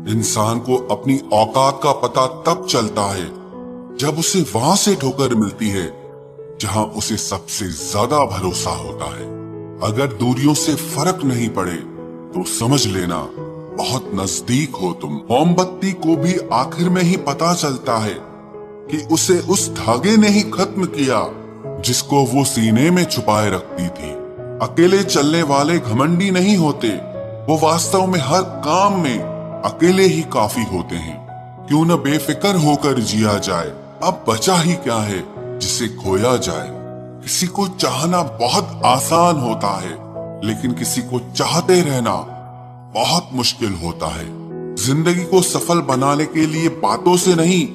इंसान को अपनी औकात का पता तब चलता है जब उसे वहां से ठोकर मिलती है जहां उसे सबसे ज्यादा भरोसा होता है। अगर दूरियों से फर्क नहीं पड़े तो समझ लेना बहुत नजदीक हो तुम। मोमबत्ती को भी आखिर में ही पता चलता है कि उसे उस धागे ने ही खत्म किया जिसको वो सीने में छुपाए रखती थी। अकेले चलने वाले घमंडी नहीं होते, वो वास्तव में हर काम में अकेले ही काफी होते हैं। क्यों न बेफिक्र होकर जिया जाए, अब बचा ही क्या है जिसे खोया जाए। किसी को चाहना बहुत आसान होता है, लेकिन किसी को चाहते रहना बहुत मुश्किल होता है। जिंदगी को सफल बनाने के लिए बातों से नहीं,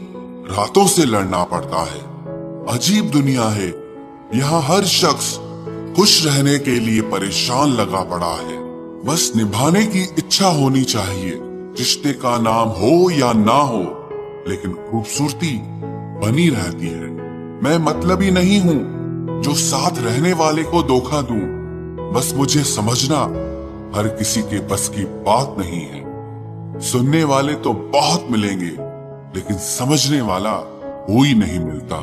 रातों से लड़ना पड़ता है। अजीब दुनिया है, यहाँ हर शख्स खुश रहने के लिए परेशान लगा पड़ा है। बस निभाने की इच्छा होनी चाहिए। रिश्ते का नाम हो या ना हो, लेकिन खूबसूरती बनी रहती है। मैं मतलबी नहीं हूँ जो साथ रहने वाले को धोखा दूं। बस मुझे समझना हर किसी के बस की बात नहीं है। सुनने वाले तो बहुत मिलेंगे, लेकिन समझने वाला कोई नहीं मिलता।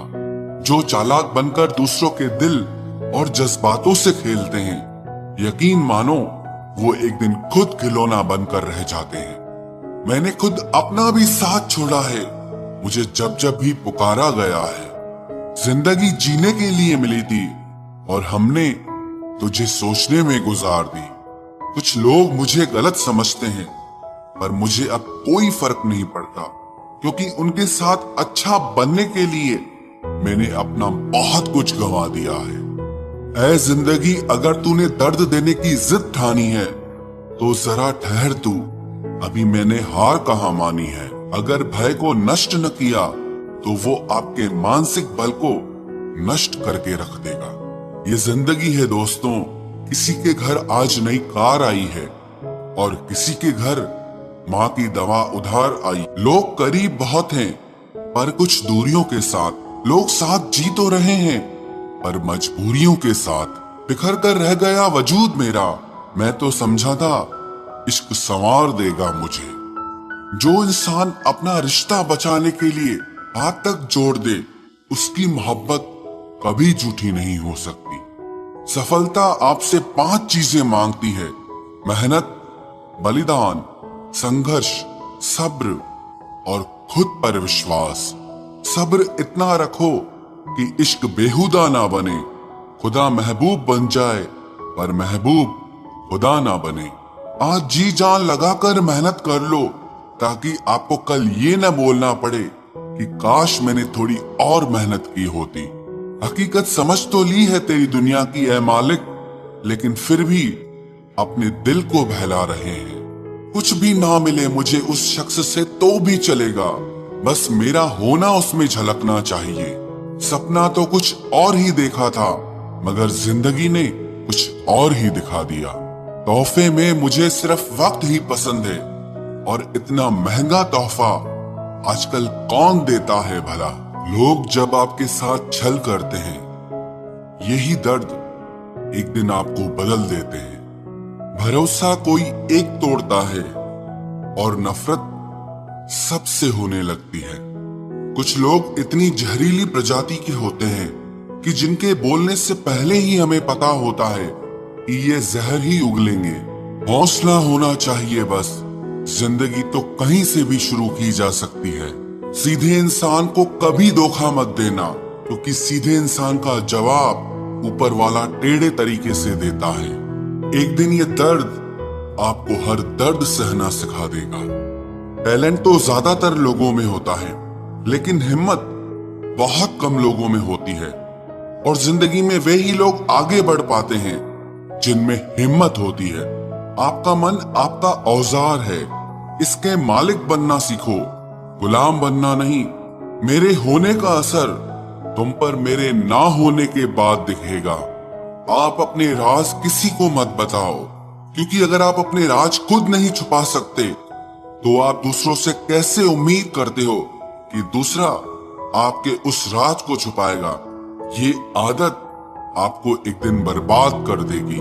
जो चालाक बनकर दूसरों के दिल और जज्बातों से खेलते हैं, यकीन मानो वो एक दिन खुद खिलौना बनकर रह जाते हैं। मैंने खुद अपना भी साथ छोड़ा है। मुझे जब जब भी पुकारा गया है। जिंदगी जीने के लिए मिली थी और हमने तुझे सोचने में गुजार दी। कुछ लोग मुझे गलत समझते हैं, पर मुझे अब कोई फर्क नहीं पड़ता, क्योंकि उनके साथ अच्छा बनने के लिए मैंने अपना बहुत कुछ गंवा दिया है। ऐ जिंदगी, अगर तूने दर्द देने की जिद ठानी है तो जरा ठहर तू, अभी मैंने हार कहाँ मानी है। अगर भय को नष्ट न किया तो वो आपके मानसिक बल को नष्ट करके रख देगा। ये जिंदगी है दोस्तों, किसी के घर आज नई कार आई है और किसी के घर माँ की दवा उधार आई। लोग करीब बहुत हैं, पर कुछ दूरियों के साथ। लोग साथ जी तो रहे हैं, पर मजबूरियों के साथ। बिखर कर रह गया वजूद मेरा, मैं तो समझा था इश्क संवार देगा मुझे। जो इंसान अपना रिश्ता बचाने के लिए हाथ तक जोड़ दे, उसकी मोहब्बत कभी झूठी नहीं हो सकती। सफलता आपसे 5 चीजें मांगती है: मेहनत, बलिदान, संघर्ष, सब्र और खुद पर विश्वास। सब्र इतना रखो कि इश्क बेहुदा ना बने, खुदा महबूब बन जाए पर महबूब खुदा ना बने। आज जी जान लगाकर मेहनत कर लो, ताकि आपको कल ये न बोलना पड़े कि काश मैंने थोड़ी और मेहनत की होती। हकीकत समझ तो ली है तेरी दुनिया की ऐ मालिक, लेकिन फिर भी अपने दिल को बहला रहे हैं। कुछ भी ना मिले मुझे उस शख्स से तो भी चलेगा, बस मेरा होना उसमें झलकना चाहिए। सपना तो कुछ और ही देखा था, मगर जिंदगी ने कुछ और ही दिखा दिया। तोहफे में मुझे सिर्फ वक्त ही पसंद है, और इतना महंगा तोहफा आजकल कौन देता है भला। लोग जब आपके साथ छल करते हैं, यही दर्द एक दिन आपको बदल देते हैं। भरोसा कोई एक तोड़ता है और नफरत सबसे होने लगती है। कुछ लोग इतनी जहरीली प्रजाति के होते हैं कि जिनके बोलने से पहले ही हमें पता होता है कि ये जहर ही उगलेंगे। हौसला होना चाहिए बस, जिंदगी तो कहीं से भी शुरू की जा सकती है। सीधे इंसान को कभी धोखा मत देना, क्योंकि सीधे इंसान का जवाब ऊपर वाला टेढ़े तरीके से देता है। एक दिन ये दर्द आपको हर दर्द सहना सिखा देगा। टैलेंट तो ज्यादातर लोगों में होता है, लेकिन हिम्मत बहुत कम लोगों में होती है। और जिंदगी में वे ही लोग आगे बढ़ पाते हैं जिनमें हिम्मत होती है। आपका मन आपका औजार है, इसके मालिक बनना सीखो, गुलाम बनना नहीं। मेरे होने का असर तुम पर मेरे ना होने के बाद दिखेगा। आप अपने राज किसी को मत बताओ, क्योंकि अगर आप अपने राज खुद नहीं छुपा सकते तो आप दूसरों से कैसे उम्मीद करते हो कि दूसरा आपके उस राज को छुपाएगा। ये आदत आपको एक दिन बर्बाद कर देगी।